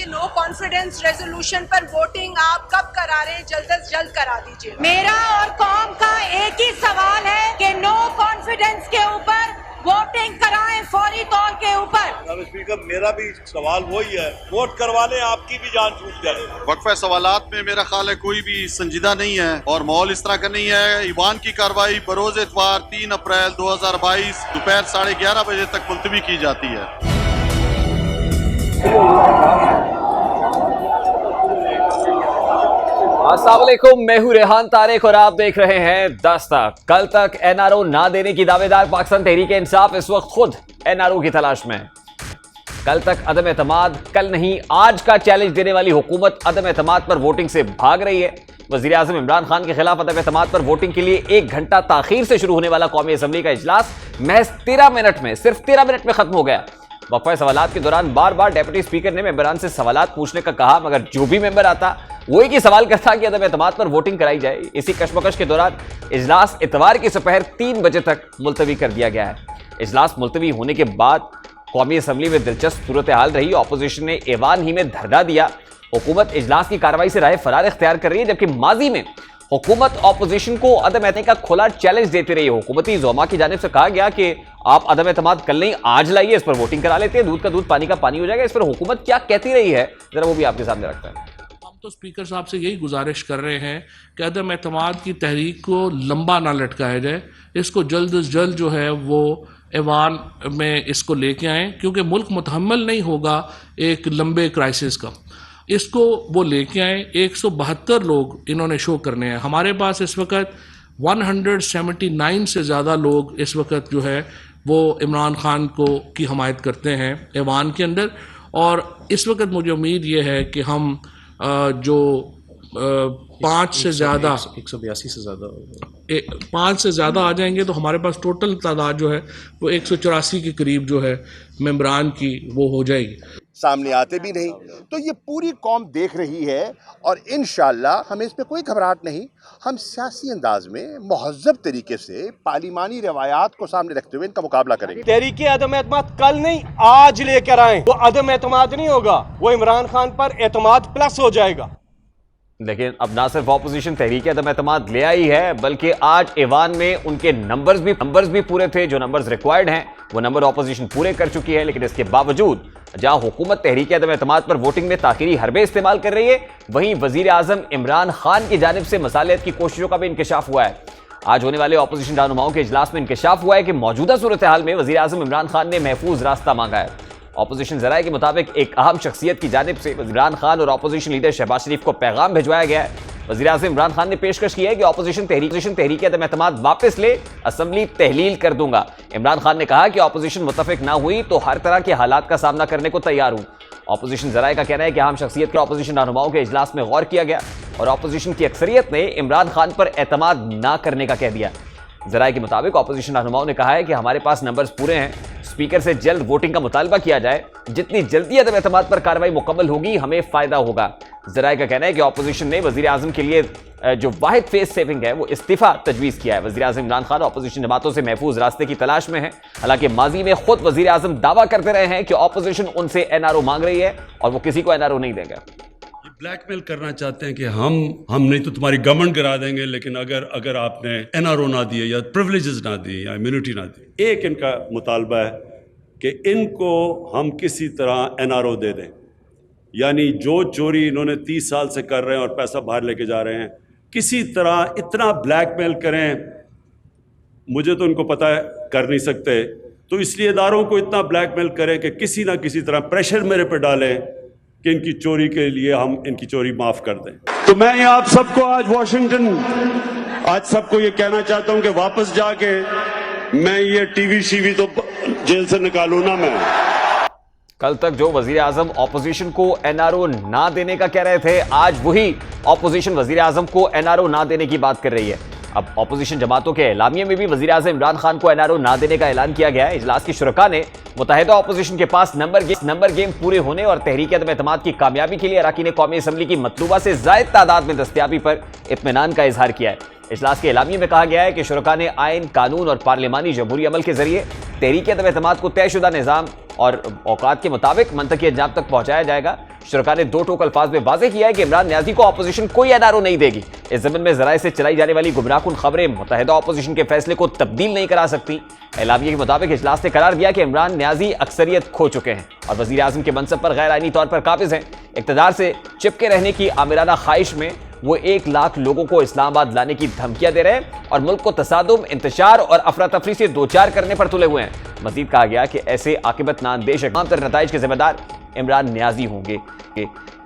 No confidence resolution पर voting आप कब करा रहे हैं? जल्द से जल्द करा दीजिए। मेरा और कौम का एक ही सवाल है कि नो कॉन्फिडेंस के ऊपर वोटिंग कराएं फौरी तौर के ऊपर। स्पीकर, मेरा भी सवाल वही है, वोट करवा लें, आपकी भी जान छूट जाए। वक्फे सवालात में मेरा ख्याल है कोई भी संजीदा नहीं है और माहौल इस तरह का नहीं है। ईवान की कार्रवाई बरोज इतवार 3 अप्रैल 2022 दोपहर 11:30 बजे तक मुलतवी की जाती है। अस्सलाम वालेकुम, मैं हूं रेहान तारिक और आप देख रहे हैं दस्तक। कल तक एनआरओ ना देने की दावेदार पाकिस्तान तहरीक इंसाफ इस वक्त खुद एनआरओ की तलाश में है। कल तक अदम एतमाद, कल नहीं आज का चैलेंज देने वाली हुकूमत अदम एतमाद पर वोटिंग से भाग रही है। वजीर आजम इमरान खान के खिलाफ अदम एतमाद पर वोटिंग के लिए 1 घंटा ताखीर से शुरू होने वाला कौमी असम्बली का इजलास महज 13 मिनट में, सिर्फ 13 मिनट में खत्म हो गया। वक्फा सवालात के दौरान बार बार डिप्टी स्पीकर ने मेंबरान से सवालात पूछने का कहा, मगर जो भी मेंबर आता वो एक ही सवाल करता कि अदम एतमाद पर वोटिंग कराई जाए। इसी कशमकश के दौरान इजलास इतवार की दोपहर 3 बजे तक मुलतवी कर दिया गया है। इजलास मुलतवी होने के बाद कौमी असम्बली में दिलचस्प सूरत हाल रही। अपोजिशन ने ऐवान ही में धरना दिया। हुकूमत इजलास की कार्रवाई से राह फरार इख्तियार कर रही है, जबकि माजी में हुकूमत अपोजिशन को अदम एतमाद का खुला चैलेंज देती रही है। हुकूमती ज़ोमा की जानिब से कहा गया कि आप अदम एतमाद कल नहीं आज लाइए, इस पर वोटिंग करा लेते हैं, दूध का दूध पानी का पानी हो जाएगा। इस पर हुकूमत क्या कहती रही है, जरा वो भी आपके सामने रखता है। हम तो स्पीकर साहब से यही गुजारिश कर रहे हैं कि अदम एतमाद की तहरीक को लंबा ना लटकाया जाए, इसको जल्द से जल्द जो है वो ऐवान में इसको लेके आएँ, क्योंकि मुल्क मुतहम्मल नहीं होगा एक लंबे क्राइसिस का। इसको वो लेके आए। 172 लोग इन्होंने शो करने हैं। हमारे पास इस वक्त 179 से ज़्यादा लोग इस वक्त जो है वो इमरान खान को की हमायत करते हैं ऐवान के अंदर। और इस वक्त मुझे उम्मीद ये है कि हम जो 5 से ज़्यादा 182 से ज़्यादा 5 से ज़्यादा आ जाएंगे तो हमारे पास टोटल तादाद जो है वो 184 के करीब जो है मेंबरान की वो हो जाएगी। सामने आते भी नहीं, तो ये पूरी कौम देख रही है और इंशाअल्लाह हमें इस पर कोई घबराहट नहीं। हम सियासी अंदाज में महज़्ज़ब तरीके से पार्लिमानी रवायात को सामने रखते हुए इनका मुकाबला करेंगे। तहरीक अदम एतमाद कल नहीं आज लेकर आए तो अदम एतमाद नहीं होगा, वो इमरान खान पर एतमाद प्लस हो जाएगा। लेकिन अब ना सिर्फ ऑपोजिशन तहरीक अदम एतमाद ले आई है, बल्कि आज ऐवान में उनके नंबर्स भी पूरे थे। जो नंबर्स रिक्वायर्ड हैं वो नंबर ऑपोजिशन पूरे कर चुकी है। लेकिन इसके बावजूद जहां हुकूमत तहरीक अदम एतमाद पर वोटिंग में ताखीरी हरबे इस्तेमाल कर रही है, वहीं वजीर आजम इमरान खान की जानिब से मसालियत की कोशिशों का भी इंकशाफ हुआ है। आज होने वाले ऑपोजिशन रहनुमाओं के इजलास में इंकशाफ हुआ है कि मौजूदा सूरत हाल में वजीर आजम इमरान खान ने महफूज रास्ता मांगा है। ऑपोजिशन जराए के मुताबिक एक अहम शख्सियत की जानिब से इमरान खान और ऑपोजिशन लीडर शहबाज शरीफ को पैगाम भिजवाया गया है। वज़ीर आज़म इमरान खान ने पेशकश की है कि ऑपोजिशन तहरीक अदम एतमाद वापस ले, असम्बली तहलील कर दूंगा। इमरान खान ने कहा कि ऑपोजिशन मुत्तफिक ना हुई तो हर तरह के हालात का सामना करने को तैयार हूं। ऑपोजिशन जराए का कहना है कि अहम शख्सियत के ऑपोजिशन रहनुमाओं के इजलास में गौर किया गया और ऑपोजिशन की अक्सरियत ने इमरान खान पर एतमाद ना करने का कह दिया। जराए के मुताबिक ऑपोजिशन रहनुमाओं ने कहा है कि हमारे पास नंबर्स पूरे हैं, स्पीकर से जल्द वोटिंग का मुतालबा किया जाए। जितनी जल्दी अदम एतमाद पर कार्रवाई मुकम्मल होगी हमें फायदा होगा। जराए का कहना है कि ऑपोजिशन ने वजीर आजम के लिए जो वाहिद फेस सेविंग है वो इस्तीफा तजवीज़ किया है। वजीर आजम इमरान खान ऑपोजिशन जमातों से महफूज रास्ते की तलाश में है। हालांकि माजी में खुद वजीर आजम दावा करते रहे हैं कि ऑपोजिशन उनसे एनआरओ मांग रही है और वो किसी को एनआरओ नहीं देंगे। ब्लैकमेल करना चाहते हैं कि हम नहीं तो तुम्हारी गवर्नमेंट गिरा देंगे, लेकिन अगर आपने एनआरओ ना दिए या प्रिविलेजेस ना दिए या इम्यूनिटी ना दी। एक इनका मुतालबा है कि इनको हम किसी तरह एनआरओ दे दें, यानी जो चोरी इन्होंने 30 साल से कर रहे हैं और पैसा बाहर लेके जा रहे हैं, किसी तरह इतना ब्लैकमेल करें। मुझे तो उनको पता है कर नहीं सकते, तो इसलिए इदारों को इतना ब्लैकमेल करें कि किसी ना किसी तरह प्रेशर मेरे पे डालें कि इनकी चोरी के लिए हम इनकी चोरी माफ कर दें। तो मैं ये आप सबको आज सबको ये कहना चाहता हूं कि वापस जाके मैं ये टीवी शीवी तो जेल से निकालू ना। मैं कल तक जो वजीर आजम ऑपोजिशन को एनआरओ ना देने का कह रहे थे, आज वही ऑपोजिशन वजीर आजम को एनआरओ ना देने की बात कर रही है। अब ऑपोजिशन जमातों के एलामिये में भी वजीर आजम इमरान खान को एनआरओ ना देने का ऐलान किया गया है। इजलास की शुरका ने मुत्तहिदा ऑपोजिशन के पास नंबर गेम पूरे होने और तहरीक अदम एतमाद की कामयाबी के लिए अरकान कौमी असम्बली की मतलूबा से ज़ायद तादाद में दस्तयाबी पर इत्मीनान का इजहार किया है। इजलास के एलामिये में कहा गया है कि शुरका ने आइन, कानून और पार्लिमानी जमहूरी अमल के जरिए तहरीक अदम एतमाद को तयशुदा निज़ाम और औकात के मुताबिक मंतकी अंजाम तक पहुँचाया जाएगा। शुरका ने दो टोक अल्फाज में वाज़ेह किया है कि इमरान न्याजी को अपोजिशन कोई एनआरओ नहीं देगी। इस ज़मीन में ज़राए से चलाई जाने वाली गुमराहकुन खबरें मुत्तहिदा अपोजिशन के फैसले को तब्दील नहीं करा सकती। एलामिया के मुताबिक इजलास ने करार दिया कि इमरान न्याजी अक्सरियत खो चुके हैं और वज़ीर आज़म के मनसब पर गैर आईनी तौर पर काबिज हैं। इक़्तिदार से चिपके रहने की आमिराना ख्वाहिश में वो 1 लाख लोगों को इस्लामाबाद लाने की धमकियां दे रहे हैं और मुल्क को तसादुम, इंतशार और अफरा तफरी से दो चार करने पर तुले हुए हैं। मजीद कहा गया कि ऐसे आकिबत नाअंदेश तमाम नताइज के जिम्मेदार इमरान न्याजी होंगे।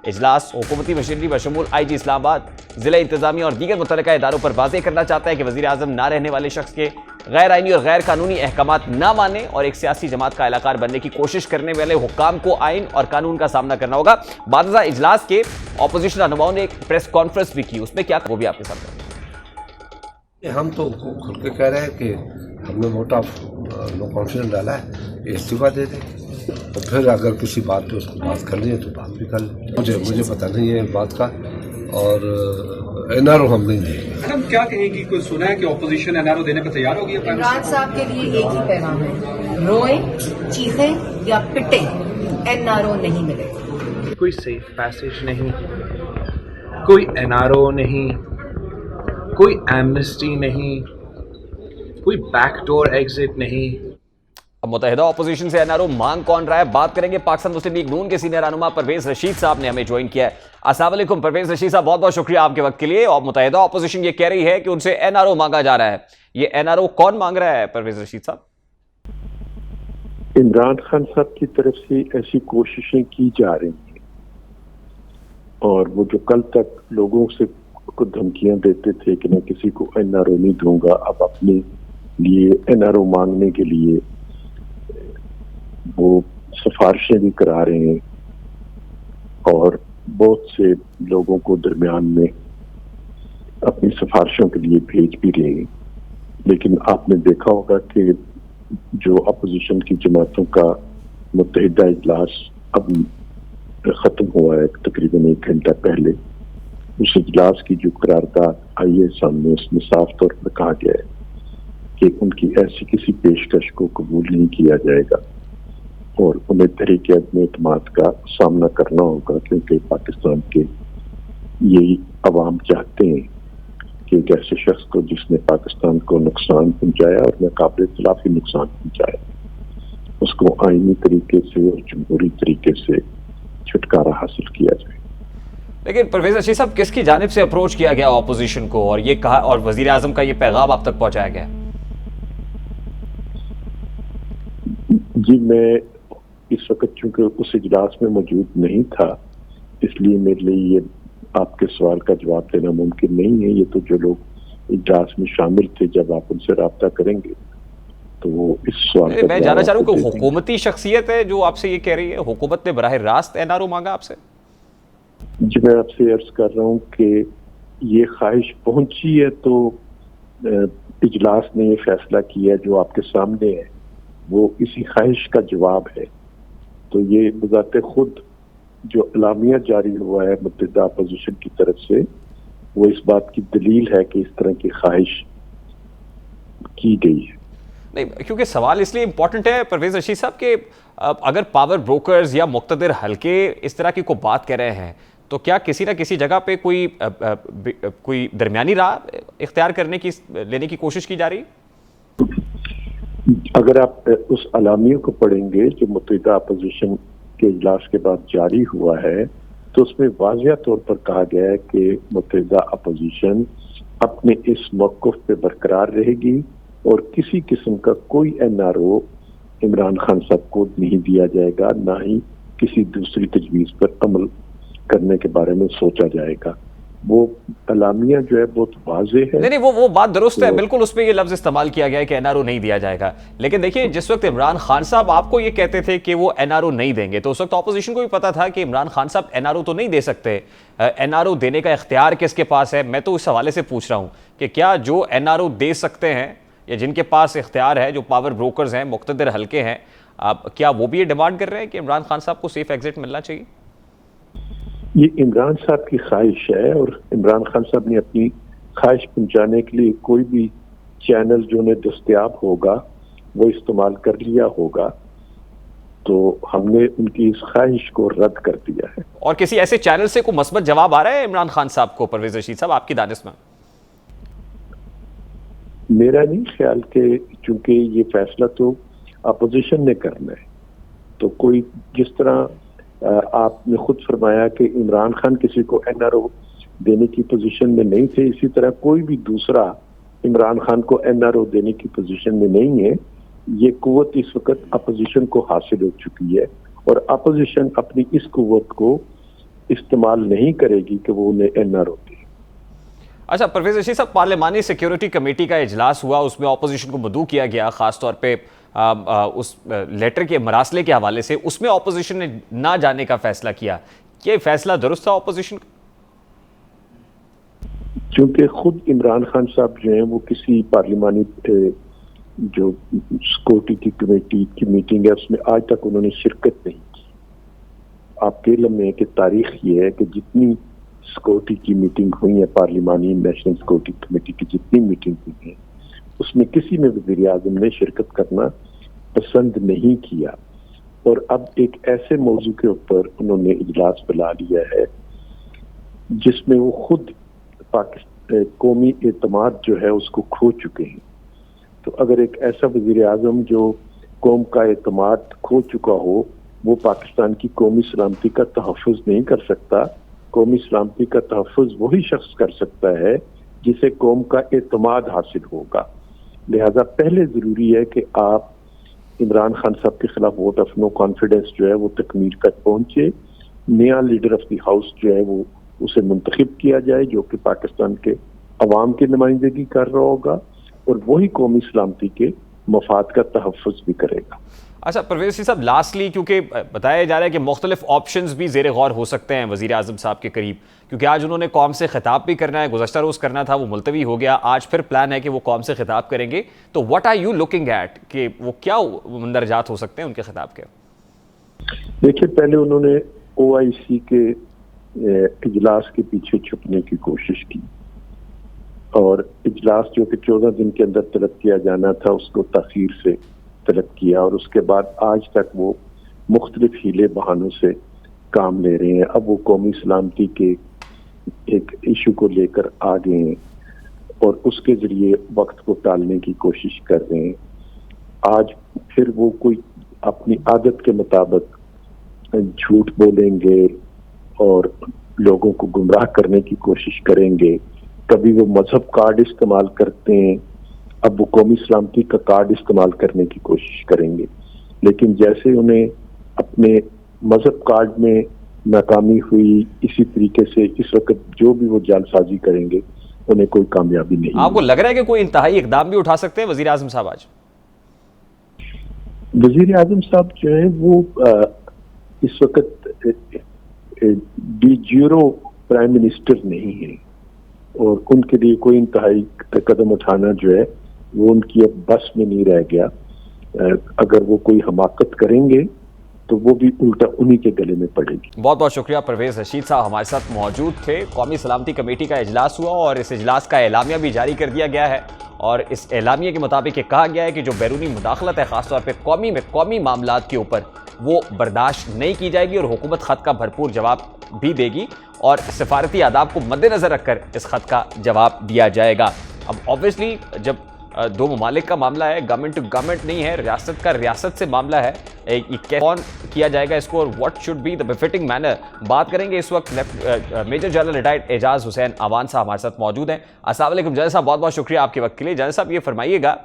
इजलास हुकूमती मशीनरी बशमूल IG इस्लामाबाद, जिला इंतजामिया और दीगर मुतल्लिका इदारों पर वाज़ेह करना चाहता है कि वज़ीर आज़म ना रहने वाले शख्स के गैर आईनी और गैर कानूनी अहकामात ना माने और एक सियासी जमात का एलाकार बनने की कोशिश करने वाले हुक्काम को आइन और कानून का सामना करना होगा। बाद इजलास के अपोजिशन रहनुमाओं ने एक प्रेस कॉन्फ्रेंस भी की, उसमें क्या वो भी आपके सामने। हम तो खुल के कह रहे हैं कि हमने वोट ऑफ नो कॉन्फिडेंस डाला है, इस्तीफा दे दें, तो फिर अगर किसी बात पे उसको बात करनी है तो बात भी कर लें। मुझे पता नहीं है इस बात का, और एनआरओ हम नहीं देंगे। मैडम क्या कहेंगी, कोई सुना है कि ऑपोजिशन एनआरओ देने पर तैयार होगी? इमरान साहब के लिए एक ही पैगाम है, रोए, चीखें या पिटे, एनआरओ नहीं मिलेगा। कोई सेफ पैसेज नहीं, कोई एनआरओ नहीं, कोई एमनेस्टी नहीं, कोई बैकडोर एग्जिट नहीं। अब मुत्तहिदा अपोजिशन से एनआरओ मांग कौन रहा है, बात करेंगे। पाकिस्तान मुस्लिम लीग नून के सीनियर रहनुमा परवेज रशीद साहब ने हमें ज्वाइन किया है। अस्सलाम वालेकुम परवेज रशीद साहब, बहुत बहुत शुक्रिया आपके वक्त के लिए। और मुत्तहिदा अपोजिशन ये कह रही है कि उनसे एनआरओ मांगा जा रहा है, ये एनआरओ कौन मांग रहा है परवेज रशीद साहब? इमरान खान साहब की तरफ से ऐसी कोशिशें की जा रही हैं, और वो जो कल तक लोगों से को धमकियां देते थे कि मैं किसी को एनआरओ नहीं दूंगा, अब अपने लिए एनआरओ मांगने के लिए वो सिफारिशें भी करा रहे हैं और बहुत से लोगों को दरमियान में अपनी सिफारिशों के लिए भेज भी रहे हैं। लेकिन आपने देखा होगा कि जो अपोजिशन की जमातों का मुत्तहिदा इजलास अब खत्म हुआ है तकरीबन 1 घंटा पहले, उस इजलास की जो करारदाद आई है सामने, उसमें साफ तौर पर कहा गया है कि उनकी ऐसी किसी पेशकश को कबूल नहीं किया जाएगा और उन्हें तहरीक एतमाद का सामना करना होगा, क्योंकि पाकिस्तान के यही अवाम चाहते हैं कि एक ऐसे शख्स को जिसने पाकिस्तान को नुकसान पहुंचाया और नाकाबिल इख्तिलाफी नुकसान पहुंचाया, उसको आईनी तरीके से और जमहूरी तरीके से छुटकारा हासिल किया जाए। लेकिन परवेज रशीद साहब, किसकी जानिब से अप्रोच किया गया अपोजिशन को और ये कहा, और वजीर आजम का ये पैगाम आप तक पहुंचाया गया? जी, मैं इस वक्त चूंकि उस इजलास में मौजूद नहीं था, इसलिए मेरे लिए ये आपके सवाल का जवाब देना मुमकिन नहीं है। ये तो जो लोग इजलास में शामिल थे, जब आप उनसे रब्ता करेंगे तो वो इस सवाल का मैं जानना चाह रहा हूँ कि हुकूमती शख्सियत है जो आपसे ये कह रही है, हुकूमत ने बराह रास्त एनआरओ मांगा आपसे? जी, मैं आपसे अर्ज कर रहा हूँ कि ये ख्वाहिश पहुंची है तो इजलास ने ये फैसला किया जो आपके सामने है, वो इसी ख्वाहिश का जवाब है। तो ये बजाते खुद जो अलामिया जारी हुआ है मुत्तहिदा अपोजिशन की तरफ से, वो इस बात की दलील है कि इस तरह की ख्वाहिश की गई है। नहीं, क्योंकि सवाल इसलिए इंपॉर्टेंट है परवेज रशीद साहब कि अगर पावर ब्रोकर्स या मुक्तदिर हल्के इस तरह की कोई बात कह रहे हैं, तो क्या किसी ना किसी जगह पे कोई दरमियानी राह इख्तियार लेने की कोशिश की जा रही? अगर आप उस अलामियों को पढ़ेंगे जो मुत्तहिदा अपोजिशन के इजलास के बाद जारी हुआ है, तो उसमें वाज़िया तौर पर कहा गया है कि मुत्तहिदा अपोजिशन अपने इस मौक़िफ़ पे बरकरार रहेगी और किसी किस्म का कोई एनआरओ इमरान खान साहब को नहीं दिया जाएगा, ना ही किसी दूसरी तजवीज़ पर अमल करने के बारे में सोचा जाएगा। वो अलामिया जो है बहुत वाज़ेह है। नहीं, वो बात दुरुस्त है, बिल्कुल उसमें ये लफ्ज़ इस्तेमाल किया गया है कि एनआरओ नहीं दिया जाएगा। लेकिन देखिए, जिस वक्त इमरान खान साहब आपको ये कहते थे कि वो एनआरओ नहीं देंगे, तो उस वक्त ऑपोजिशन को भी पता था कि इमरान खान साहब एनआरओ तो नहीं दे सकते। एनआरओ देने का इख्तियार किसके पास है? मैं तो उस हवाले से पूछ रहा हूँ कि क्या जो एनआरओ दे सकते हैं या जिनके पास इख्तियार है, जो पावर ब्रोकर्स हैं, मुक्तदिर हल्के हैं, क्या वो भी ये डिमांड कर रहे हैं कि इमरान खान साहब को सेफ एग्जिट मिलना चाहिए? ये इमरान साहब की ख्वाहिश है और इमरान खान साहब ने अपनी ख्वाहिश पहुंचाने के लिए कोई भी चैनल जो उन्हें दस्तयाब होगा वो इस्तेमाल कर लिया होगा। तो हमने उनकी इस ख्वाहिश को रद्द कर दिया है। और किसी ऐसे चैनल से कोई मस्बत जवाब आ रहा है इमरान खान साहब को, परवेज रशीद साहब, आपकी दानिश में? मेरा नहीं ख्याल कि चूंकि ये फैसला तो अपोजिशन ने करना है, तो कोई जिस तरह आपने खुद फरमाया कि इमरान खान किसी को एनआरओ देने की पोजीशन में नहीं थे, इसी तरह कोई भी दूसरा इमरान खान को एनआरओ देने की पोजीशन में नहीं है। ये कुव्वत इस वक्त अपोजिशन को हासिल हो चुकी है और अपोजिशन अपनी इस कुव्वत को इस्तेमाल नहीं करेगी कि वो उन्हें एनआरओ दे। अच्छा परवेज रशीद साहब, पार्लिमानी सिक्योरिटी कमेटी का इजलास हुआ, उसमें ऑपोजिशन को मदऊ किया गया, खासतौर पे उस लेटर के मरासले के हवाले से, उसमें ऑपोजिशन ने ना जाने का फैसला किया। ये फैसला दुरुस्त था ऑपोजिशन का? क्योंकि खुद इमरान खान साहब जो हैं वो किसी पार्लिमानी जो सिक्योरिटी की कमेटी की मीटिंग है उसमें आज तक उन्होंने शिरकत नहीं की। आपके इल्म में कि तारीख ये है कि जितनी सिक्योरिटी की मीटिंग हुई है, पार्लिमानी नेशनल सिक्योरिटी कमेटी की जितनी मीटिंग हुई है, उसमें किसी में वज़ीर आज़म ने शिरकत करना पसंद नहीं किया। और अब एक ऐसे मौजू के ऊपर उन्होंने इजलास बुला लिया है जिसमें वो खुद पाकिस्तान कौमी एतमाद जो है उसको खो चुके हैं। तो अगर एक ऐसा वज़ीर आज़म जो कौम का एतमाद खो चुका हो, वो पाकिस्तान की कौमी सलामती का तहफ़्फ़ुज़ नहीं कर सकता। कौमी सलामती का तहफ़्फ़ुज़ वही शख्स कर सकता है जिसे कौम का एतमाद हासिल होगा। लिहाजा पहले ज़रूरी है कि आप इमरान खान साहब के खिलाफ वोट ऑफ नो कॉन्फिडेंस जो है वो तकमील तक पहुंचे। नया लीडर ऑफ द हाउस जो है वो उसे मुंतखब किया जाए जो कि पाकिस्तान के अवाम की नुमाइंदगी कर रहा होगा और वही कौमी सलामती के मफाद का तहफ़्फ़ुज़ भी करेगा। अच्छा परवेज साहब, लास्टली, क्योंकि बताया जा रहा है कि मुख्तलिफ ऑप्शंस भी ज़ेर गौर हो सकते हैं वज़ीर आज़म साहब के करीब, क्योंकि आज उन्होंने कौम से खिताब भी करना है, गुज़श्ता रोज़ करना था, वो मुलतवी हो गया, आज फिर प्लान है कि वो कौम से खिताब करेंगे। तो what are you looking at कि वो क्या मंदरजात हो सकते हैं उनके खिताब के? देखिए, पहले उन्होंने OIC के इजलास के पीछे छुपने की कोशिश की और इजलास जो कि 14 दिन के अंदर तलब किया जाना था उसको ताख़ीर से तलब किया और उसके बाद आज तक वो मुख्तलिफ हीले बहानों से काम ले रहे हैं। अब वो कौमी सलामती के एक इशू को लेकर आ गए हैं और उसके ज़रिए वक्त को टालने की कोशिश कर रहे हैं। आज फिर वो कोई अपनी आदत के मुताबिक झूठ बोलेंगे और लोगों को गुमराह करने की कोशिश करेंगे। कभी वो मजहब कार्ड इस्तेमाल करते हैं, अब वो कौमी सलामती का कार्ड इस्तेमाल करने की कोशिश करेंगे। लेकिन जैसे उन्हें अपने मजहब कार्ड में नाकामी हुई, इसी तरीके से इस वक्त जो भी वो जालसाजी करेंगे उन्हें कोई कामयाबी नहीं। आपको लग रहा है कि कोई इंतहाई इकदाम भी उठा सकते हैं वज़ीर आज़म साहब आज? वज़ीर आज़म साहब जो है वो इस वक्त डी ज़ीरो प्राइम मिनिस्टर नहीं है और उनके लिए कोई इंतहाई कदम उठाना जो है वो उनकी अब बस में नहीं रह गया। अगर वो कोई हमाकत करेंगे तो वो भी उल्टा उन्हीं के गले में पड़ेगी। बहुत बहुत शुक्रिया। परवेज रशीद साहब हमारे साथ मौजूद थे। कौमी सलामती कमेटी का इजलास हुआ और इस इजलास का एलामिया भी जारी कर दिया गया है और इस एलामिया के मुताबिक ये कहा गया है कि जो बैरूनी मुदाखलत है खासतौर पर कौमी मामलात के ऊपर वो बर्दाश्त नहीं की जाएगी और हुकूमत ख़त का भरपूर जवाब भी देगी और सिफारती आदाब को मद्देनज़र रखकर इस ख़त का जवाब दिया जाएगा। अब ऑब्वियसली जब दो ममालिक का मामला है, गवर्नमेंट टू गवर्नमेंट नहीं है, रियासत का रियासत से मामला है, ये कौन किया जाएगा इसको और what should be the befitting manner, बात करेंगे। इस वक्त major general retired Ejaz Hussain Awan साहब हमारे साथ मौजूद हैं। अस्सलाम वालेकुम जनरल साहब, बहुत बहुत शुक्रिया आपके वक्त के लिए। जनरल साहब ये फरमाइएगा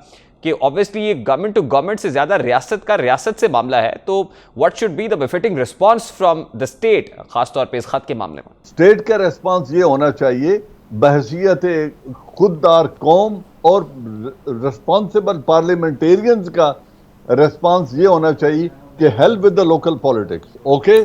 कि ऑब्वियसली ये गवर्नमेंट टू गवर्नमेंट से ज़्यादा रियासत से मामला है, तो what should be the befitting response from the state, खासतौर पे इस खत के मामले में? स्टेट का रिस्पांस ये होना चाहिए बहसियत खुददार कौम और रिस्पॉन्सिबल पार्लियामेंटेरियंस का रिस्पांस ये होना चाहिए कि help with the local politics. Okay,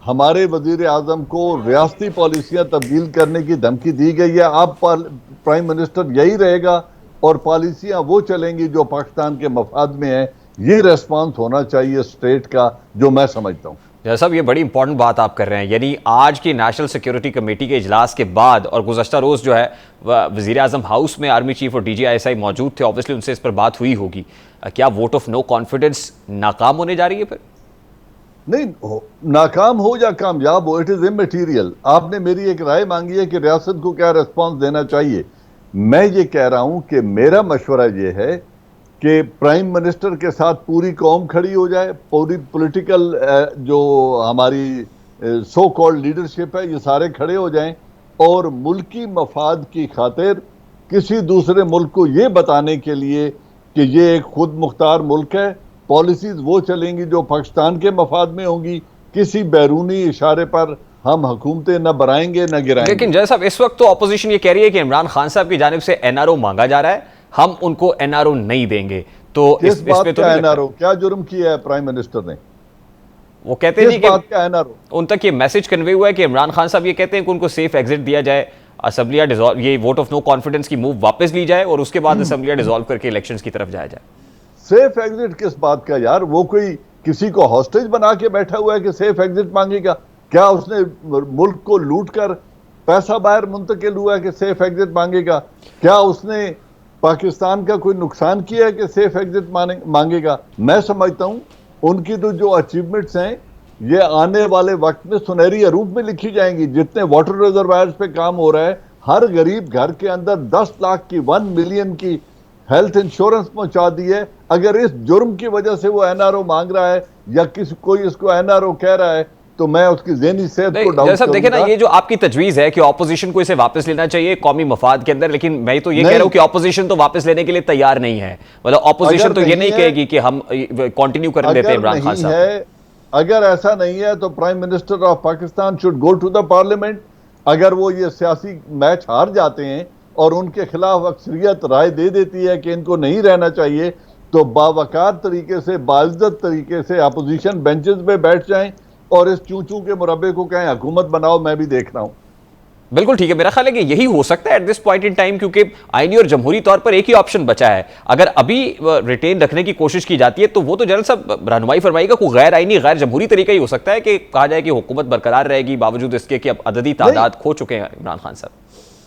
हमारे वजीर आजम को रियासती पॉलिसियाँ तब्दील करने की धमकी दी गई है, अब प्राइम मिनिस्टर यही रहेगा और पॉलिसियाँ वो चलेंगी जो पाकिस्तान के मफाद में है। ये रिस्पांस होना चाहिए स्टेट का, जो मैं समझता हूँ। साहब ये बड़ी इंपॉर्टेंट बात आप कर रहे हैं, यानी आज की नेशनल सिक्योरिटी कमेटी के इजलास के बाद और गुज़श्ता रोज़ जो है वज़ीर आज़म हाउस में आर्मी चीफ और DGISI मौजूद थे, ऑब्वियसली उनसे इस पर बात हुई होगी। क्या वोट ऑफ नो कॉन्फिडेंस नाकाम होने जा रही है फिर? नहीं नाकाम हो या कामयाब हो, इट इज इमटेरियल। आपने मेरी एक राय मांगी है कि रियासत को क्या रिस्पांस देना चाहिए। मैं ये कह रहा हूं कि मेरा मशवरा ये है कि प्राइम मिनिस्टर के साथ पूरी कौम खड़ी हो जाए, पूरी पॉलिटिकल जो हमारी सो कॉल्ड लीडरशिप है, ये सारे खड़े हो जाएं और मुल्की मफाद की खातिर किसी दूसरे मुल्क को ये बताने के लिए कि ये एक खुद मुख्तार मुल्क है, पॉलिसीज वो चलेंगी जो पाकिस्तान के मफाद में होंगी, किसी बैरूनी इशारे पर हम हुकूमतें न बनाएंगे न गिराएंगे। लेकिन जय साहब, इस वक्त तो ऑपोजिशन ये कह रही है कि इमरान खान साहब की जानिब से एनआरओ मांगा जा रहा है, हम उनको एनआरओ नहीं देंगे। तो किस बात का एनआरओ? क्या जुर्म किया है प्राइम मिनिस्टर ने? वो कहते नहीं कि उन तक ये मैसेज कन्वे हुआ है कि इमरान खान साहब ये कहते हैं कि उनको सेफ एग्जिट दिया जाए, असेंबलियां डिसॉल्व, ये वोट ऑफ नो कॉन्फिडेंस की मूव वापस ली जाए और उसके बाद असेंबलियां डिसॉल्व करके इलेक्शंस की तरफ जाया जाए। सेफ एग्जिट किस बात का यार? वो कोई किसी को हॉस्टेज बना के बैठा हुआ है कि सेफ एग्जिट मांगेगा? क्या उसने मुल्क को लूट कर पैसा बाहर मुंतकिल हुआ है कि सेफ एग्जिट मांगेगा? क्या उसने पाकिस्तान का कोई नुकसान किया है कि सेफ एग्जिट मांगेगा? मैं समझता हूं उनकी तो जो अचीवमेंट्स हैं ये आने वाले वक्त में सुनहरी हरूफ में लिखी जाएंगी। जितने वाटर रिजर्वायर्स पे काम हो रहा है, हर गरीब घर के अंदर 10 लाख की 1 मिलियन की हेल्थ इंश्योरेंस पहुंचा दी है। अगर इस जुर्म की वजह से वो एनआरओ मांग रहा है या कोई इसको एनआरओ कह रहा है तो मैं उसकी ज़हनी सेहत को डाउट करूंगा। देखिए ना, ये जो आपकी तजवीज़ है कि ऑपोजिशन को इसे वापस लेना चाहिए कौमी मफाद के अंदर, लेकिन मैं तो ये कह रहा हूं कि ऑपोजिशन तो वापस लेने के लिए तैयार नहीं है। मतलब ऑपोजिशन तो ये नहीं कहेगी कि हम कंटिन्यू कर देते हैं इमरान खान साहब। अगर ऐसा नहीं है तो prime minister of Pakistan should go to the parliament. अगर वो ये सियासी मैच हार जाते हैं और उनके खिलाफ अक्सरियत राय दे देती है कि इनको नहीं रहना चाहिए, तो बावकार तरीके से, बाइज्जत तरीके से अपोजिशन बेंचेस पे बैठ जाएं और इस चूं-चूं के मुरब्बे को कहें हुकूमत बनाओ। मैं भी देख रहा हूं। बिल्कुल ठीक है, मेरा ख्याल है कि यही हो सकता है eight this point in time, क्योंकि आईनी और जमहूरी तौर पर एक ही ऑप्शन बचा है। अगर अभी रिटेन रखने की कोशिश की जाती है तो वो तो जनरल साहब रहनुमाई फरमाइएगा, कोई गैर आईनी गैर जमहूरी तरीका ही हो सकता है कि कहा जाए कि हुकूमत बरकरार रहेगी बावजूद इसके कि अब अददी तादाद खो चुके हैं इमरान खान साहब।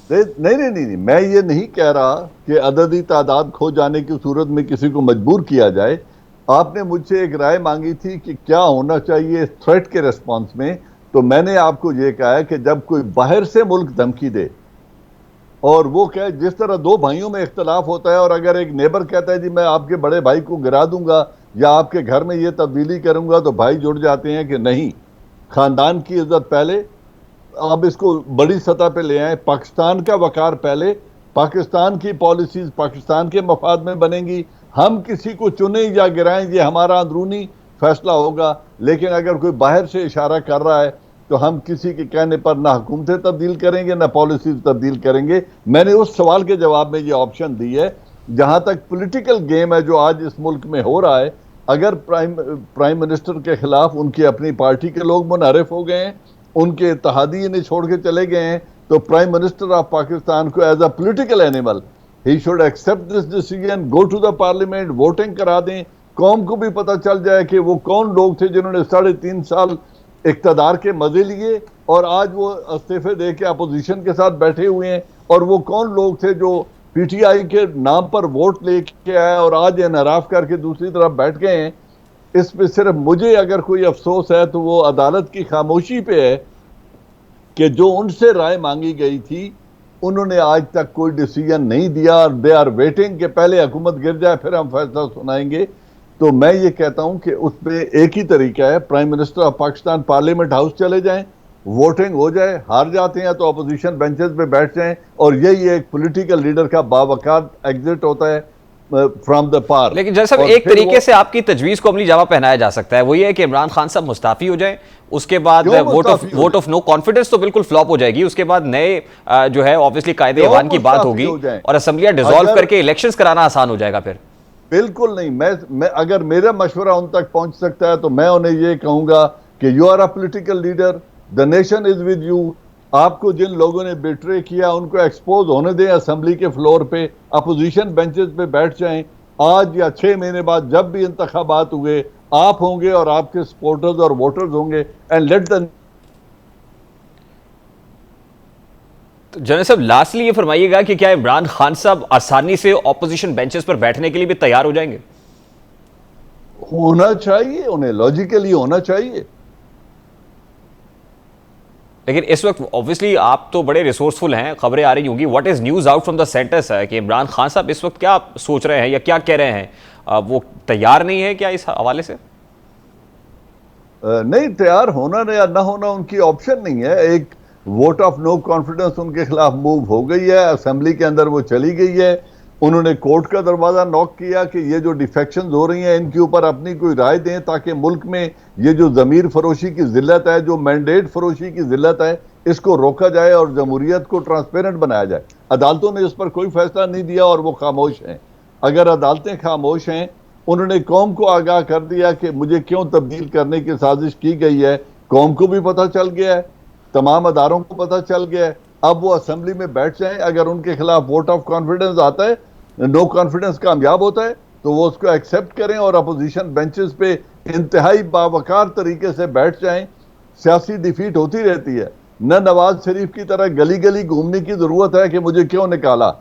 नहीं, मैं ये नहीं कह रहा कि अददी तादाद खो जाने की सूरत में किसी को मजबूर किया जाए। आपने मुझसे एक राय मांगी थी कि क्या होना चाहिए थ्रेट के रिस्पांस में, तो मैंने आपको ये कहा है कि जब कोई बाहर से मुल्क धमकी दे और वो कहे, जिस तरह दो भाइयों में इख्तलाफ होता है और अगर एक नेबर कहता है जी मैं आपके बड़े भाई को गिरा दूंगा या आपके घर में ये तब्दीली करूंगा, तो भाई जुड़ जाते हैं कि नहीं, खानदान की इज्जत पहले, आप इसको बड़ी सतह पे ले आए, पाकिस्तान का वकार पहले, पाकिस्तान की पॉलिसीज पाकिस्तान के मफाद में बनेंगी। हम किसी को चुने या गिराएं ये हमारा अंदरूनी फैसला होगा, लेकिन अगर कोई बाहर से इशारा कर रहा है तो हम किसी के कहने पर ना हुकूमतें तब्दील करेंगे ना पॉलिसीज तब्दील करेंगे। मैंने उस सवाल के जवाब में ये ऑप्शन दी है। जहां तक पॉलिटिकल गेम है जो आज इस मुल्क में हो रहा है, अगर प्राइम मिनिस्टर के खिलाफ उनकी अपनी पार्टी के लोग मुनहरिफ हो गए हैं, उनके इत्तेहादी इन्हें छोड़ के चले गए हैं, तो प्राइम मिनिस्टर ऑफ पाकिस्तान को as a political animal he should accept this decision, go to the parliament, voting करा दें, कौम को भी पता चल जाए कि वो कौन लोग थे जिन्होंने 3.5 साल इक़्तिदार के मजे लिए और आज वो इस्तीफे दे के अपोजिशन के साथ बैठे हुए हैं, और वो कौन लोग थे जो पीटीआई के नाम पर वोट लेके आए और आज इनहराफ करके दूसरी तरफ बैठ गए हैं। इस पे सिर्फ मुझे अगर कोई अफसोस है तो वो अदालत की खामोशी पे है कि जो उनसे राय मांगी गई थी उन्होंने आज तक कोई डिसीजन नहीं दिया। दे आर वेटिंग कि पहले हुकूमत गिर जाए फिर हम फैसला सुनाएंगे। तो मैं ये कहता हूं कि उस पर एक ही तरीका है, prime minister of Pakistan parliament house चले जाएं, वोटिंग हो जाए, हार जाते हैं तो अपोजिशन बेंचेस पे बैठ जाएं, और यही एक पॉलिटिकल लीडर का बावकार एग्जिट होता है फ्रॉम द पार। लेकिन जैसा एक तरीके से आपकी तजवीज को अमली जामा पहनाया जा सकता है, वो ये है कि इमरान खान साहब मुस्ताफी हो जाए, उसके बाद वोट ऑफ नो कॉन्फिडेंस तो बिल्कुल फ्लॉप हो जाएगी, उसके बाद नए जो है ऑब्वियसली कायदे ऐवान की बात होगी और असेंबलियां डिसॉल्व करके इलेक्शंस कराना आसान हो जाएगा। फिर बिल्कुल नहीं, मैं अगर मेरा मशवरा उन तक पहुंच सकता है तो मैं उन्हें ये कहूंगा कि you are a political leader, the nation is with you. आपको जिन लोगों ने बेट्रे किया उनको एक्सपोज होने दें असेंबली के फ्लोर पे, अपोजिशन बेंचेस पे बैठ जाएं। आज या 6 महीने बाद जब भी इंतखाबात हुए, आप होंगे और आपके सपोर्टर्स और वोटर्स होंगे, एंड लेट द। जनरल साहब लास्टली ये फरमाइएगा कि क्या इमरान खान साहब आसानी से ऑपोजिशन बेंचेस पर बैठने के लिए भी तैयार हो जाएंगे? होना चाहिए, उन्हें लॉजिकली होना चाहिए। लेकिन इस वक्त ऑब्वियसली आप तो बड़े रिसोर्सफुल हैं, खबरें आ रही होंगी, what is news out from the centre sir कि इमरान खान साहब इस वक्त क्या सोच रहे हैं या क्या कह रहे हैं? वो तैयार नहीं है क्या इस हवाले से? नहीं, तैयार होना या ना होना उनकी ऑप्शन नहीं है। एक वोट ऑफ नो कॉन्फिडेंस उनके खिलाफ मूव हो गई है, असेंबली के अंदर वो चली गई है। उन्होंने कोर्ट का दरवाजा नॉक किया कि ये जो डिफेक्शंस हो रही हैं इनके ऊपर अपनी कोई राय दें, ताकि मुल्क में ये जो ज़मीर फरोशी की जिल्लत है, जो मैंडेट फरोशी की जिल्लत है, इसको रोका जाए और जमहूरियत को ट्रांसपेरेंट बनाया जाए। अदालतों ने इस पर कोई फैसला नहीं दिया और वो खामोश हैं। अगर अदालतें खामोश हैं, उन्होंने कौम को आगाह कर दिया कि मुझे क्यों तब्दील करने की साजिश की गई है, कौम को भी पता चल गया है, तमाम अदारों को पता चल गया है। अब वो असेंबली में बैठ जाएं, अगर उनके खिलाफ वोट ऑफ कॉन्फिडेंस आता है, नो कॉन्फिडेंस कामयाब होता है, तो वो उसको एक्सेप्ट करें और अपोजिशन बेंचेस पे इंतहाई बावकार तरीके से बैठ जाएं। सियासी डिफीट होती रहती है, न नवाज शरीफ की तरह गली गली घूमने की जरूरत है कि मुझे क्यों निकाला।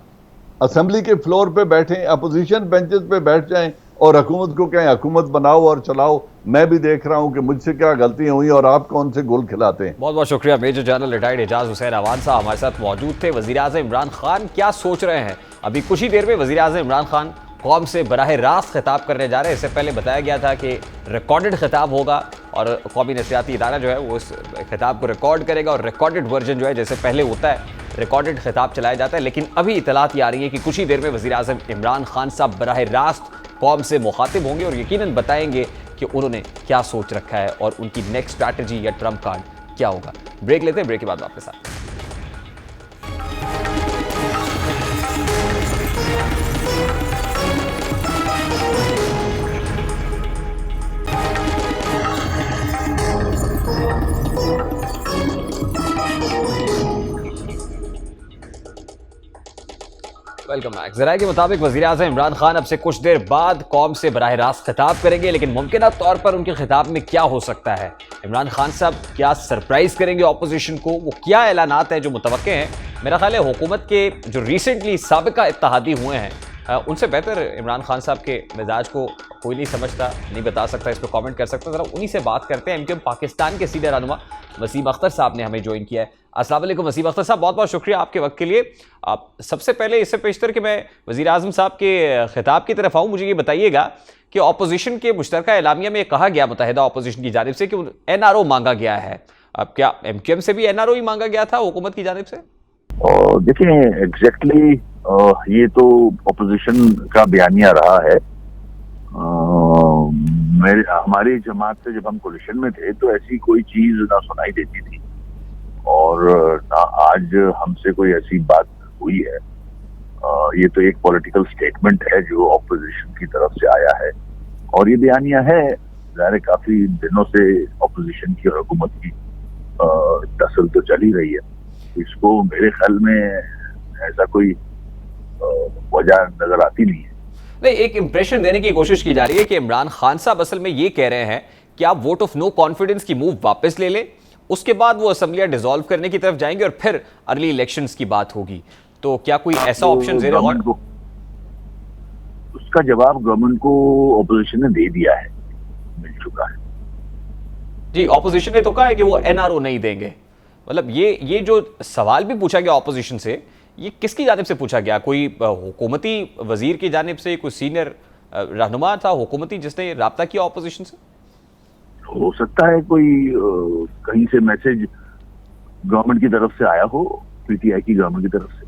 असेंबली के फ्लोर पे बैठें, अपोजिशन बेंचेस पे बैठ जाएं और हुकूमत को कहें हुकूमत बनाओ और चलाओ। मैं भी देख रहा हूं कि मुझसे क्या गलतियां हुई और आप कौन से गुल खिलाते हैं। बहुत बहुत शुक्रिया। Major general retired Ejaz Hussain Awan साहब हमारे साथ मौजूद थे। वजीर आज़म इमरान खान क्या सोच रहे हैं? अभी कुछ ही देर में वजीर आज़म इमरान खान कौम से बराह रास्त खिताब करने जा रहे हैं। इससे पहले बताया गया था कि रिकॉर्डेड खिताब होगा और कौमी नसियाती इदारा जो है वो इस खिताब को रिकॉर्ड करेगा और रिकॉर्डेड वर्जन जो है जैसे पहले होता है रिकॉर्डेड खिताब चलाया जाता है। लेकिन अभी इतलात आ रही है कि कुछ ही देर में वजीर आज़म इमरान खान साहब बराह रास्त कौम से मुखातिब होंगे और यकीनन बताएंगे कि उन्होंने क्या सोच रखा है और उनकी नेक्स्ट स्ट्रैटेजी या ट्रम्प कार्ड क्या होगा। ब्रेक लेते हैं, ब्रेक के बाद वापस आते हैं। Welcome back. ज़राए के मुताबिक वज़ीर आज़म इमरान खान अब से कुछ देर बाद कौम से बराह रास्त खिताब करेंगे, लेकिन मुमकिन तौर पर उनके खिताब में क्या हो सकता है? इमरान खान साहब क्या सरप्राइज़ करेंगे ऑपोजिशन को? वो क्या ऐलानात हैं जो मुतवक्के हैं? मेरा ख्याल है हुकूमत के जो रिसेंटली साबिका इत्तेहादी हुए हैं उनसे बेहतर इमरान खान साहब के मिजाज को कोई नहीं समझता, नहीं बता सकता, इस पर कमेंट कर सकता। ज़रा उन्हीं से बात करते हैं। एमक्यूएम पाकिस्तान के सीनियर रहनुमा वसीम अख्तर साहब ने हमें ज्वाइन किया है। अस्सलाम वालेकुम वसीम अख्तर साहब, बहुत बहुत शुक्रिया आपके वक्त के लिए। आप सबसे पहले इससे पेशतर कि मैं वज़ीर आज़म साहब के खिताब की तरफ आऊँ, मुझे ये बताइएगा कि अपोजिशन के मुश्तरका एलामिया में कहा गया मुत्तहिदा अपोजिशन की जानिब से कि NRO मांगा गया है। अब क्या एमक्यूएम से भी NRO ही मांगा गया था हुकूमत की जानिब से? देखिए एग्जैक्टली ये तो अपोजिशन का बयानिया रहा है। हमारी जमात से जब हम कोलिशन में थे तो ऐसी कोई चीज ना सुनाई देती थी और ना आज हमसे कोई ऐसी बात हुई है। ये तो एक पॉलिटिकल स्टेटमेंट है जो अपोजिशन की तरफ से आया है और ये बयानिया है। ज़ाहिर काफी दिनों से अपोजिशन की और हुकूमत की टसल तो चल ही रही है। इसको मेरे ख्याल में ऐसा कोई वजह नजर आती नहीं है। नहीं, एक इंप्रेशन देने की कोशिश की जा रही है कि इमरान खान साहब असल में ये कह रहे हैं कि आप वोट ऑफ नो कॉन्फिडेंस की मूव वापस ले लें, उसके बाद वो असेंबलियां डिसॉल्व करने की तरफ जाएंगे और फिर अर्ली इलेक्शंस की बात होगी। तो क्या कोई ऐसा ऑप्शन ज़ेरे गौर? उसका जवाब गवर्नमेंट को ऑपोजिशन ने दे दिया है, मिल चुका है। जी, ऑपोजिशन ने तो कहा है कि वो NRO नहीं देंगे। मतलब ये जो सवाल भी पूछा गया ऑपोजिशन से, ये किसकी जानिब से पूछा गया? कोई हुकूमती वजीर की जानिब से, कोई सीनियर रहनुमा था हुकूमती जिसने राब्ता किया ऑपोजिशन से? हो सकता है कोई कहीं से मैसेज गवर्नमेंट की तरफ से आया हो, PTI की गवर्नमेंट की तरफ से।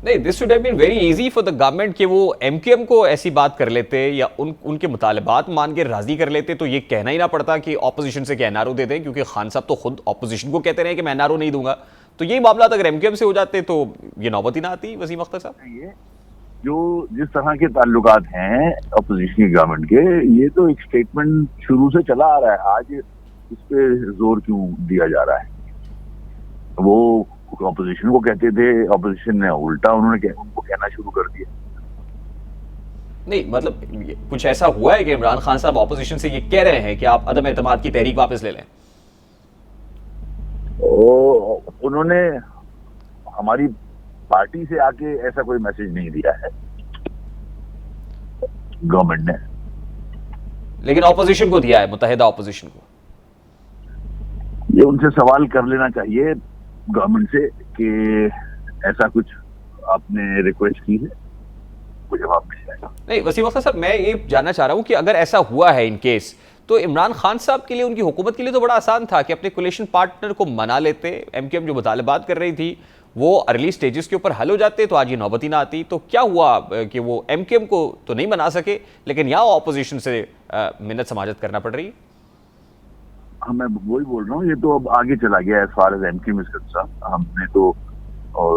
नहीं, this should have been very easy for the government कि वो MQM को ऐसी बात कर लेते या उनके मुतालबात मान के राजी कर लेते, तो ये कहना ही ना पड़ता कि ऑपोजिशन से कि NRO दे दें, क्योंकि खान साहब तो खुद ऑपोजिशन को कहते रहे कि मैं NRO नहीं दूंगा। तो यही मामला अगर MQM से हो जाते तो ये नौबत ही ना आती। वसीम अख्तर साहब, ये जो जिस तरह के ताल्लुकात हैं अपोजिशन की गवर्नमेंट के, ये तो एक स्टेटमेंट शुरू से चला आ रहा है। आज इस पे जोर क्यों दिया जा रहा है? वो ऑपोजिशन को कहते थे, ऑपोजिशन ने उल्टा उनको कहना शुरू कर दिया। नहीं, मतलब कुछ ऐसा हुआ है कि इमरान खान साहब ऑपोजिशन से ये कह रहे हैं कि आप अदम एतमाद की तहरीक वापस ले लें? उन्होंने हमारी पार्टी से आके ऐसा कोई मैसेज नहीं दिया है। गवर्नमेंट ने। लेकिन ऑपोजिशन को दिया है, मुत्तहिदा ऑपोजिशन को। ये उनसे सवाल कर लेना चाहिए गवर्नमेंट से कि ऐसा कुछ आपने रिक्वेस्ट की है, वो जवाब मिल जाएगा। नहीं वसीम अख्तर साहब, मैं ये जानना चाह रहा हूँ कि अगर ऐसा हुआ है इन केस, तो इमरान खान साहब के लिए, उनकी हुकूमत के लिए तो बड़ा आसान था कि अपने कोलिशन पार्टनर को मना लेते, एमक्यूएम जो मुतालबात कर रही थी वो अर्ली स्टेजेस के ऊपर हल हो जाते, तो आज ये नौबती ना आती। तो क्या हुआ कि वो एमक्यूएम को तो नहीं मना सके, लेकिन यहाँ ऑपोजिशन से मिन्नत समाजत करना पड़ रही है? हाँ, मैं वही बोल रहा हूँ, ये तो अब आगे चला गया as far as MQM is concern. हमने तो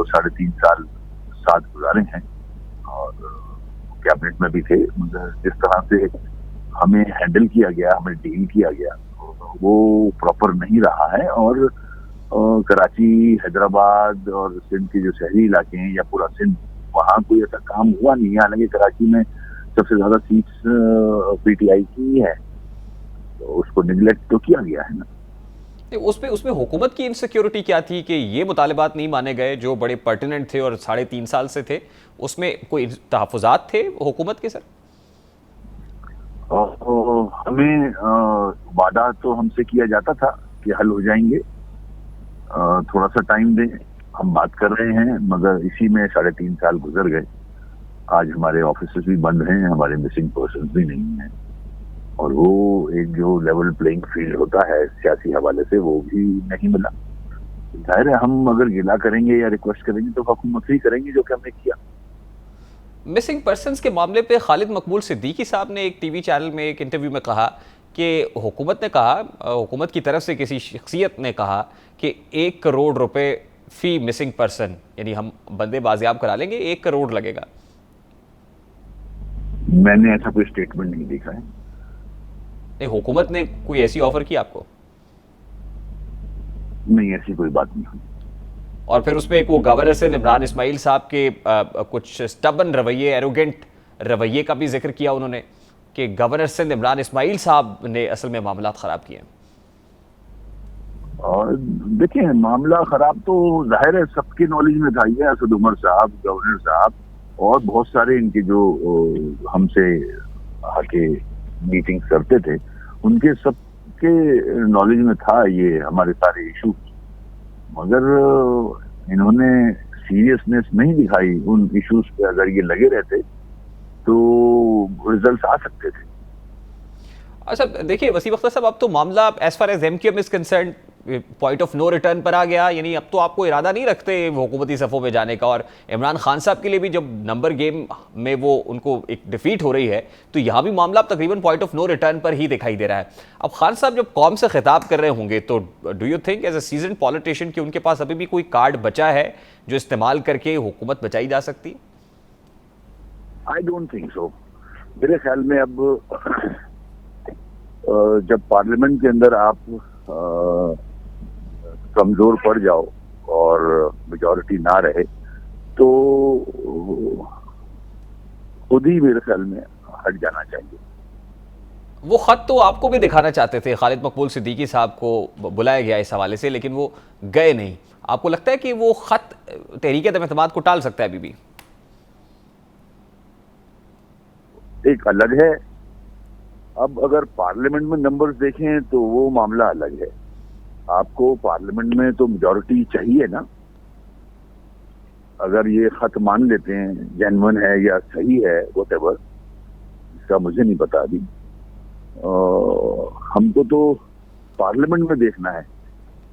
3.5 साल साथ गुजारे हैं और कैबिनेट में भी थे, मगर जिस तरह से हमें हैंडल किया गया, हमें डील किया गया, वो प्रॉपर नहीं रहा है। और कराची, हैदराबाद और सिंध के जो शहरी इलाके हैं या पूरा सिंध, वहाँ कोई ऐसा काम हुआ नहीं है। हालांकि कराची में सबसे ज्यादा सीट्स पीटीआई की है, तो उसको निगलेक्ट तो किया गया है ना। उसमें हुकूमत की इनसिक्योरिटी क्या थी कि ये मुतालिबात नहीं माने गए जो बड़े पर्टिनेंट थे और 3.5 साल से थे? उसमें कोई तहफ़्फ़ुज़ात थे हुकूमत के सर? हमें वादा तो हमसे किया जाता था कि हल हो जाएंगे, थोड़ा सा टाइम दें, हम बात कर रहे हैं, मगर इसी में 3.5 साल गुजर गए। आज हमारे ऑफिस भी बंद हैं, हमारे मिसिंग पर्सन भी नहीं हैं, और वो एक जो लेवल प्लेइंग फील्ड होता है सियासी हवाले से, वो भी नहीं मिला। जाहिर है हम अगर गिला करेंगे या रिक्वेस्ट करेंगे तो हुकूमत ही करेंगे जो कि हमने किया। मिसिंग पर्सनस के मामले पे खालिद मकबूल सिद्दीकी साहब ने एक टीवी चैनल में एक इंटरव्यू में कहा कि हुकूमत की तरफ से किसी शख्सियत ने कहा कि 1 करोड़ रुपए फी मिसिंग पर्सन, यानी हम बंदे बाजियाब करा लेंगे, 1 करोड़ लगेगा। मैंने ऐसा कोई स्टेटमेंट नहीं देखा है। नहीं, हुकूमत ने कोई ऐसी ऑफर की आपको? नहीं, ऐसी कोई बात नहीं हुई। और फिर उसमें एक वो गवर्नर से इमरान इस्माइल साहब के कुछ स्टबन रवैये, एरोगेंट रवैये का भी जिक्र किया उन्होंने कि गवर्नर सिंध इमरान इस्माइल साहब ने असल में मामला खराब किए। और देखिए, मामला खराब तो जाहिर है सबके नॉलेज में था। ये असद उमर साहब, गवर्नर साहब और बहुत सारे इनके जो हमसे आके मीटिंग करते थे, उनके सबके नॉलेज में था ये हमारे सारे इशू, मगर इन्होंने सीरियसनेस नहीं दिखाई उन इश्यूज पे। अगर ये लगे रहते तो रिजल्ट आ सकते थे। अच्छा देखिए वसीम अख्तर साहब, अब तो मामला as far as MQM is concern point of no return पर आ गया, यानी अब तो आपको इरादा नहीं रखते हुकूमती सफ़ों में जाने का। और इमरान खान साहब के लिए भी जब नंबर गेम में वो उनको एक डिफीट हो रही है, तो यहाँ भी मामला अब तकरीबन पॉइंट ऑफ नो रिटर्न पर ही दिखाई दे रहा है। अब खान साहब जब कौम से खिताब कर रहे होंगे, तो do you think as a season politician कि उनके पास अभी भी कोई कार्ड बचा है जो इस्तेमाल करके हुकूमत बचाई जा सकती है? I don't think so. मेरे ख्याल में अब जब पार्लियामेंट के अंदर आप कमजोर पड़ जाओ और मेजॉरिटी ना रहे, तो खुद ही मेरे ख्याल में हट जाना चाहिए। वो खत तो आपको भी दिखाना चाहते थे, खालिद मकबूल सिद्दीकी साहब को बुलाया गया इस हवाले से, लेकिन वो गए नहीं। आपको लगता है कि वो खत तहरीक एतमाद को टाल सकता है अभी भी? एक अलग है, अब अगर पार्लियामेंट में नंबर्स देखें तो वो मामला अलग है। आपको पार्लियामेंट में तो मेजॉरिटी चाहिए ना। अगर ये खत मान लेते हैं जेन्युइन है या सही है, व्हाटएवर, इसका मुझे नहीं पता अभी। हमको तो पार्लियामेंट में देखना है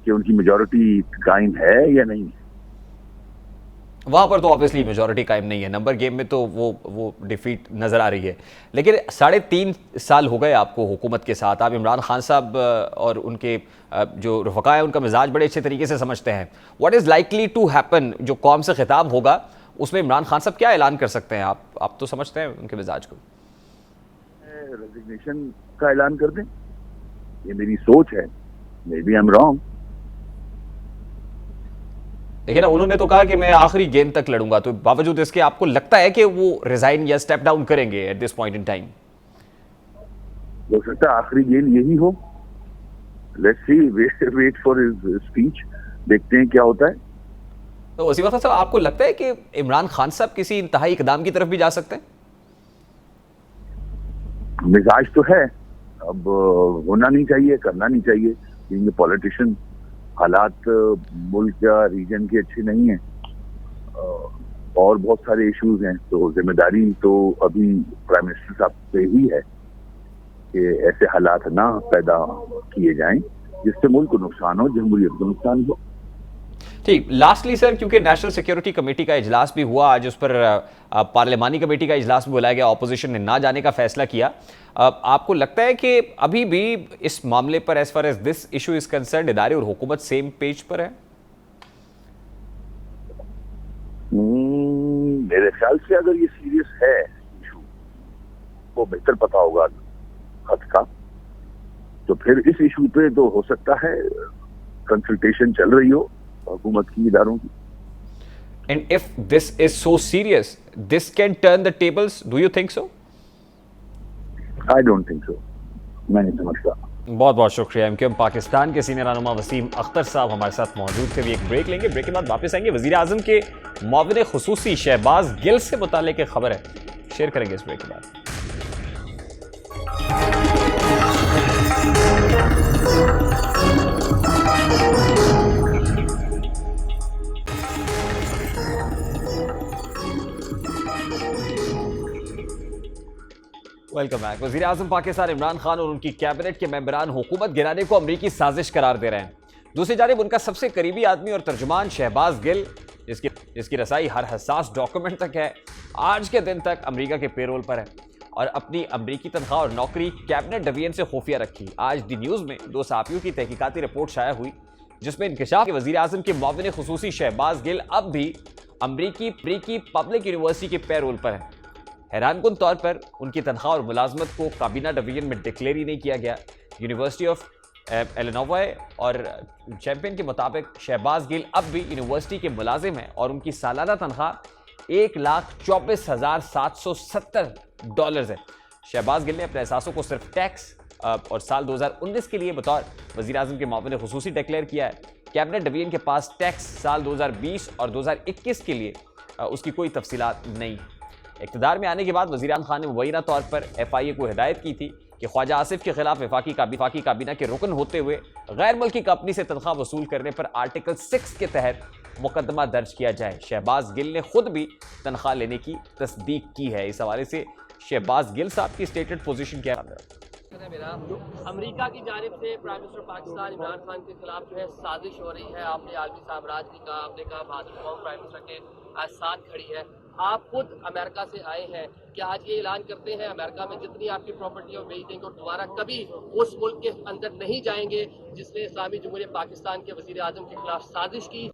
कि उनकी मेजॉरिटी कायम है या नहीं। वहां पर तो ऑब्वियसली मेजॉरिटी कायम नहीं है, नंबर गेम में तो वो डिफीट नजर आ रही है। लेकिन 3.5 साल हो गए आपको हुकूमत के साथ, आप इमरान खान साहब और उनके जो रफ़क़ा हैं उनका मिजाज बड़े अच्छे तरीके से समझते हैं। What is likely to happen? जो कौम से खिताब होगा उसमें इमरान खान साहब क्या ऐलान कर सकते हैं? आप तो समझते हैं उनके मिजाज को। रेजिग्नेशन का ऐलान कर दें, ये मेरी सोच है। Maybe I am wrong. देखिए ना, उन्होंने तो कहा कि मैं आखिरी गेंद तक लड़ूंगा, तो बावजूद इसके आपको लगता है कि वो रिजाइन या स्टेप डाउन करेंगे at this point in time? हो सकता है आखिरी गेंद यही हो। Let's see, wait for his speech, देखते हैं क्या होता है। तो वसीम अख्तर साहब, आपको लगता है कि इमरान खान साहब किसी इंतहाई इकदाम की तरफ भी जा सकते हैं? मिजाज तो है, अब होना नहीं चाहिए, करना नहीं चाहिए। बीइंग ए पॉलिटिशियन, हालात मुल्क या रीजन के अच्छे नहीं है और बहुत सारे इश्यूज हैं, तो जिम्मेदारी तो अभी प्राइम मिनिस्टर साहब पे ही है कि ऐसे हालात ना पैदा किए जाएं जिससे मुल्क को नुकसान हो, जमहूरियत को नुकसान हो। ठीक, लास्टली सर, क्योंकि नेशनल सिक्योरिटी कमेटी का इजलास भी हुआ आज, उस पर पार्लिमानी कमेटी का इजलास भी बुलाया गया, ऑपोजिशन ने ना जाने का फैसला किया। आपको लगता है कि अभी भी इस मामले पर as far as this issue is concern इदारे और हुकूमत सेम पेज पर है? मेरे ख्याल से अगर ये सीरियस है इशू, तो बेहतर पता होगा खत का, तो फिर इस इशू पे तो हो सकता है कंसल्टेशन चल रही हो हुकूमत की, इदारों की। And if this is so serious, this can turn the tables. Do you think so? I don't think so. मैं नहीं समझता। बहुत बहुत शुक्रिया। एमक्यूएम पाकिस्तान के सीनियर रहनुमा वसीम अख्तर साहब हमारे साथ मौजूद थे। भी एक ब्रेक लेंगे, ब्रेक के बाद वापस आएंगे। वजीर आजम के मुआविन खुसूसी शहबाज गिल से मुतालिक एक खबर है, शेयर करेंगे इस ब्रेक के बाद। Welcome back. वज़ीर आज़म पाकिस्तान इमरान खान और उनकी कैबिनेट के मेंबरान हुकूमत गिराने को अमरीकी साजिश करार दे रहे हैं। दूसरी जानिब उनका सबसे करीबी आदमी और तर्जुमान शहबाज गिल, जिसकी रसाई हर हसास डॉक्यूमेंट तक है, आज के दिन तक अमरीका के पेरोल पर है और अपनी अमरीकी तनख्वाह और नौकरी कैबिनेट डिवीजन से खुफिया रखी। आज दी न्यूज़ में दो सहाफ़ियों की तहकीकाती रिपोर्ट शाया हुई, जिसमें इंकशाफ के वज़ीर आज़म के मुआविन खुसूसी शहबाज गिल अब भी अमरीकी पब्लिक यूनिवर्सिटी के पेरोल पर है। हैरानकुन तौर पर उनकी तनख्वाह और मुलाजमत को काबीना डिवीजन में डिक्लेयर ही नहीं किया गया। यूनिवर्सिटी ऑफ इलिनॉय और चैंपियन के मुताबिक शहबाज गिल अब भी यूनिवर्सिटी के मुलाजिम हैं और उनकी सालाना तनख्वाह $1,24,770 है। शहबाज गिल ने अपने एहसासों को सिर्फ टैक्स और साल 2019 के लिए बतौर वज़ीर आज़म के मुआविन खुसूसी डिक्लेयर किया है। कैबिनेट डिवीजन के पास टैक्स साल 2020 और 2021 के लिए उसकी कोई तफसीलात नहीं। इक़्तिदार में आने के बाद वज़ीर आज़म खान ने मुबैना तौर पर FIA को हिदायत की थी कि ख्वाजा आसिफ के खिलाफ वफाकी काबीना के रुकन होते हुए गैर मुल्की कंपनी से तनख्वाह वसूल करने पर आर्टिकल 6 के तहत मुकदमा दर्ज किया जाए। शहबाज गिल ने खुद भी तनख्वाह लेने की तस्दीक की है। इस हवाले से शहबाज गिल साहब की स्टेटेड पोजीशन क्या है? अमेरिका की जानिब से प्राइम मिनिस्टर पाकिस्तान इमरान खान के खिलाफ जो है साजिश हो रही है। आपने आलमी साम्राज्य भी कहा, आपने कहा बहादुर कौम प्राइम मिनिस्टर के साथ खड़ी है। आप खुद अमेरिका से आए हैं, क्या आज ये ऐलान करते हैं अमेरिका में जितनी आपकी प्रॉपर्टी और बेच देंगे और दोबारा कभी उस मुल्क के अंदर नहीं जाएंगे जिसने इस्लामी जमहूरियत पाकिस्तान के वज़ीर आज़म के खिलाफ साजिश की,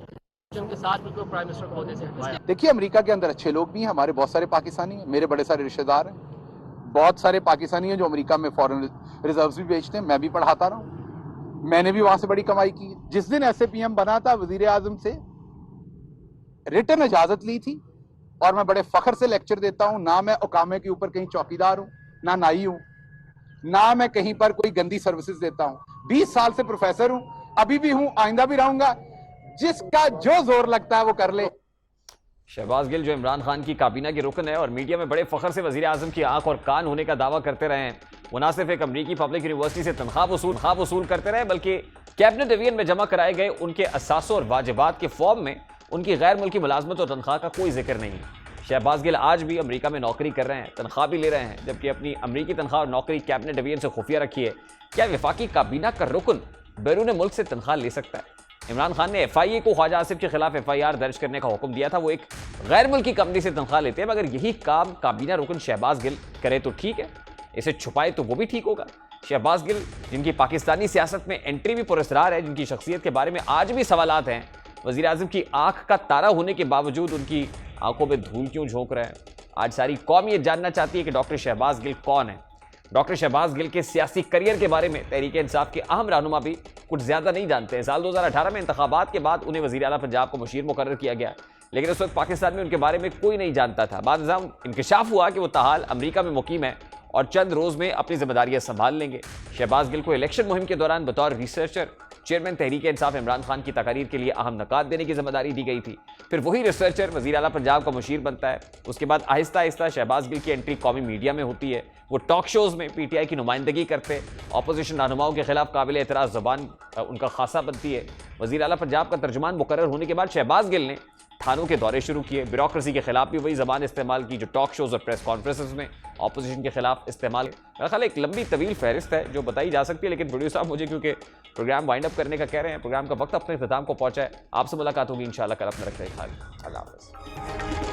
के साथ बिल्कुल प्राइम मिनिस्टर को होने से? देखिए, अमेरिका के अंदर अच्छे लोग भी हैं, हमारे बहुत सारे पाकिस्तानी हैं, मेरे बड़े सारे रिश्तेदार हैं, बहुत सारे पाकिस्तानी हैं जो अमेरिका में फॉरेन रिजर्व्स भी बेचते हैं। मैं भी पढ़ाता रहा हूँ, मैंने भी वहां से बड़ी कमाई की है। जिस दिन SAPM बना था, वज़ीर आज़म से रिटर्न इजाजत ली थी और मैं बड़े फख्र से लेक्चर देता हूं। ना मैं ओकामे के ऊपर कहीं चौकीदार हूं, ना नाई हूं, ना मैं कहीं पर कोई गंदी सर्विसेज देता हूं। 20 साल से प्रोफेसर हूं, अभी भी हूं, आइंदा भी रहूंगा। जिसका जो जोर लगता है वो कर ले। शहबाज गिल जो इमरान खान की काबीना के रुकन है और मीडिया में बड़े फख्र से वज़ीर आज़म की आंख और कान होने का दावा करते रहे हैं, वो ना सिर्फ एक अमरीकी पब्लिक यूनिवर्सिटी से तनख्वाह वसूल करते रहे, बल्कि कैबिनेट डिवीजन में जमा कराए गए उनके असासों और वाजिबात के फॉर्म में उनकी गैर मुल्की मुलाजमत और तनख्वाह का कोई जिक्र नहीं है। शहबाज गिल आज भी अमेरिका में नौकरी कर रहे हैं, तनख्वाह भी ले रहे हैं, जबकि अपनी अमरीकी तनख्वाह और नौकरी कैबिनेट डिवीजन से खुफिया रखी है। क्या वफाकी काबीना का रुकन बैरून मुल्क से तनख्वाह ले सकता है? इमरान खान ने FIA को ख्वाजा आसिफ के खिलाफ FIR दर्ज करने का हुक्म दिया था। वो एक गैर मुल्की कंपनी से तनख्वाह लेते हैं, मगर यही काम काबीना रुकन शहबाज गिल करे तो ठीक है, इसे छुपाए तो वो भी ठीक होगा। शहबाज गिल जिनकी पाकिस्तानी सियासत में एंट्री भी पुरस्कार है, जिनकी शख्सियत के बारे में आज भी सवालात हैं, वज़ीर आज़म की आंख का तारा होने के बावजूद उनकी आंखों में धूल क्यों झोंक रहे हैं? आज सारी कौम ये जानना चाहती है कि डॉक्टर शहबाज गिल कौन है। डॉक्टर शहबाज गिल के सियासी करियर के बारे में तहरीक इंसाफ के अहम रहनुमा भी कुछ ज़्यादा नहीं जानते हैं। साल 2018 में इंतखाबात के बाद उन्हें वज़ीर आला पंजाब को मुशीर मुकर्रर किया गया, लेकिन उस वक्त पाकिस्तान में उनके बारे में कोई नहीं जानता था। बाद इंकशाफ हुआ कि वो ताहाल अमरीका में मुकीम है और चंद रोज में अपनी जिम्मेदारियां संभाल लेंगे। शहबाज गिल को इलेक्शन मुहिम के दौरान बतौर रिसर्चर चेयरमैन तहरीक इंसाफ इमरान खान की तकारीर के लिए अहम नकात देने की जिम्मेदारी दी गई थी। फिर वही रिसर्चर वजीर आला पंजाब का मुशीर बनता है। उसके बाद आहिस्ता आहिस्ता शहबाज गिल की एंट्री कौमी मीडिया में होती है। वो टॉक शोज में पीटीआई की नुमाइंदगी करते, ऑपोजिशन रहनुमाओं के खिलाफ काबिल एतराज़ ज़बान उनका खासा बनती है। वजीर आला पंजाब का तर्जुमान मुकर्रर होने के बाद शहबाज गिल ने थानों के दौरे शुरू किए, ब्यूरोक्रेसी के खिलाफ भी वही जबान इस्तेमाल की जो टॉक शोज और प्रेस कॉन्फ्रेंसेस में ऑपोजिशन के खिलाफ इस्तेमाल। मेरा ख्याल एक लंबी तवील फहरिस्त है जो बताई जा सकती है, लेकिन प्रोड्यूसर साहब मुझे क्योंकि प्रोग्राम वाइंड अप करने का कह रहे हैं, प्रोग्राम का वक्त अपने इख्तिताम को पहुंचा है। आपसे मुलाकात होगी इंशाल्लाह कल। अपना रखते हैं ख्याल। अल्लाह हाफ़िज़।